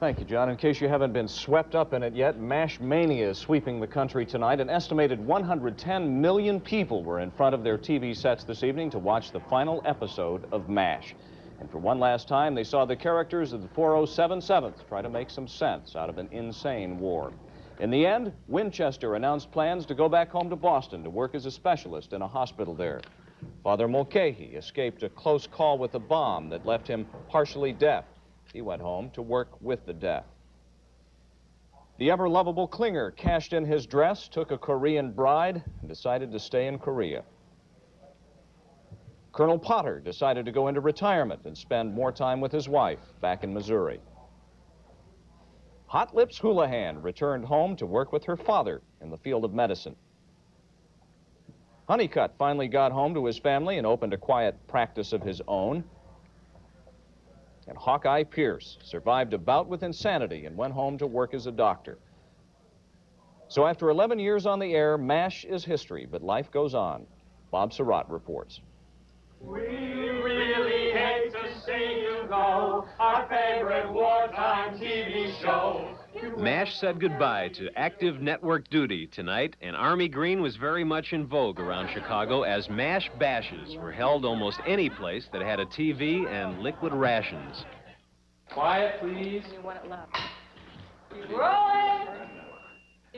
Thank you, John. In case you haven't been swept up in it yet, MASH mania is sweeping the country tonight. An estimated 110 million people were in front of their TV sets this evening to watch the final episode of MASH. And for one last time, they saw the characters of the 4077th try to make some sense out of an insane war. In the end, Winchester announced plans to go back home to Boston to work as a specialist in a hospital there. Father Mulcahy escaped a close call with a bomb that left him partially deaf. He went home to work with the deaf. The ever-lovable Klinger cashed in his dress, took a Korean bride, and decided to stay in Korea. Colonel Potter decided to go into retirement and spend more time with his wife back in Missouri. Hot Lips Houlihan returned home to work with her father in the field of medicine. Honeycutt finally got home to his family and opened a quiet practice of his own. And Hawkeye Pierce survived a bout with insanity and went home to work as a doctor. So after 11 years on the air, MASH is history, but life goes on. Bob Surratt reports. We really hate to see you go, our favorite wartime TV show. MASH said goodbye to active network duty tonight, and Army Green was very much in vogue around Chicago as MASH bashes were held almost any place that had a TV and liquid rations. Quiet, please. You want it loud. Rolling!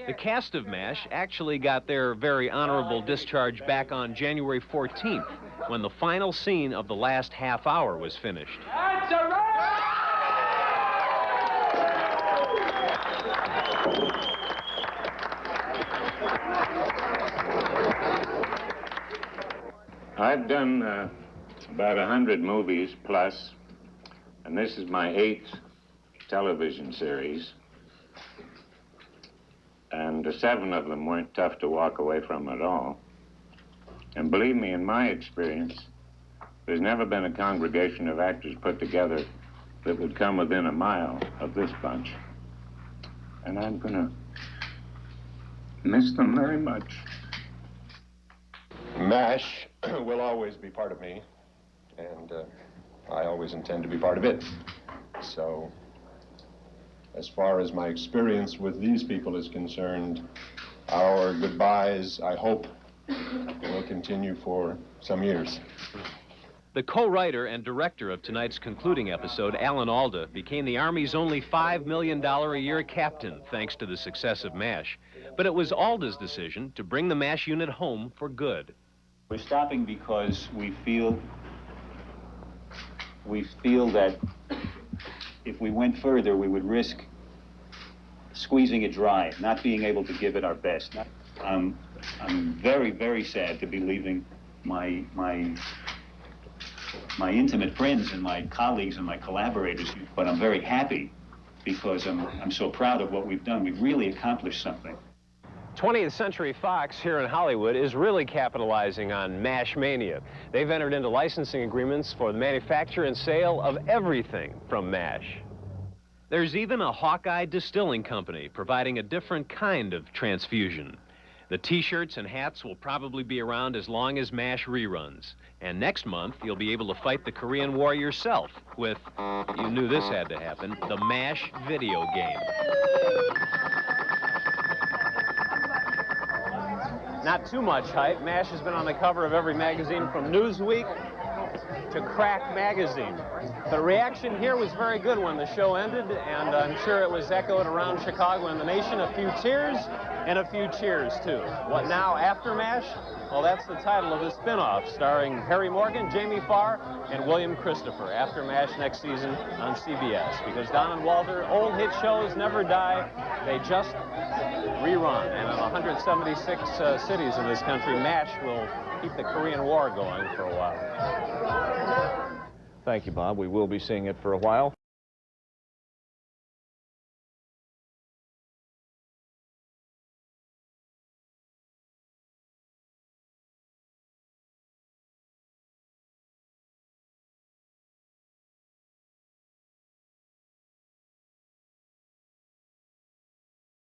The cast of MASH actually got their very honorable discharge back on January 14th, when the final scene of the last half hour was finished. That's a wrap! I've done about 100 movies plus, and this is my 8th television series. And 7 of them weren't tough to walk away from at all. And believe me, in my experience, there's never been a congregation of actors put together that would come within a mile of this bunch. And I'm gonna miss them very much. MASH will always be part of me, and I always intend to be part of it. So, as far as my experience with these people is concerned, our goodbyes, I hope, will continue for some years. The co-writer and director of tonight's concluding episode, Alan Alda, became the Army's only $5 million a year captain, thanks to the success of MASH. But it was Alda's decision to bring the MASH unit home for good. We're stopping because we feel that if we went further, we would risk squeezing it dry, not being able to give it our best. I'm very, very sad to be leaving my intimate friends and my colleagues and my collaborators, but I'm very happy because I'm so proud of what we've done. We've really accomplished something. 20th Century Fox here in Hollywood is really capitalizing on MASH mania. They've entered into licensing agreements for the manufacture and sale of everything from MASH. There's even a Hawkeye distilling company providing a different kind of transfusion. The T-shirts and hats will probably be around as long as MASH reruns. And next month, you'll be able to fight the Korean War yourself with, you knew this had to happen, the MASH video game. Not too much hype. MASH has been on the cover of every magazine from Newsweek to Crack Magazine. The reaction here was very good when the show ended, and I'm sure it was echoed around Chicago and the nation. A few tears and a few cheers, too. What now after MASH? Well, that's the title of the spin-off, starring Harry Morgan, Jamie Farr, and William Christopher. After MASH next season on CBS. Because Don and Walter, old hit shows never die. They just rerun. And in 176 cities in this country, MASH will keep the Korean War going for a while. Thank you, Bob. We will be seeing it for a while.